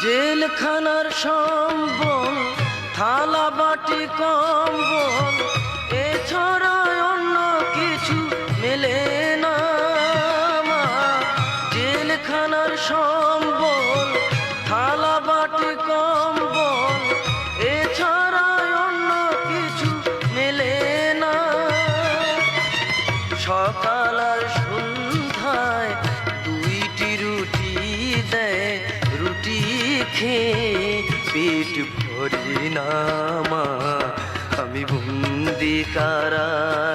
জেলখানার সম্বল থালা বাটি কম্বল এছাড়া অন্য কিছু মেলে না মা। জেলখানার সম্বল থালা বাটি কম্বল এছাড়া অন্য কিছু মেলে না। সকাল আর সন্ধ্যায় দুইটি রুটি দেয়, রুটি খেয়ে পেট ভরি না মা। আমি বন্দি কারাগারে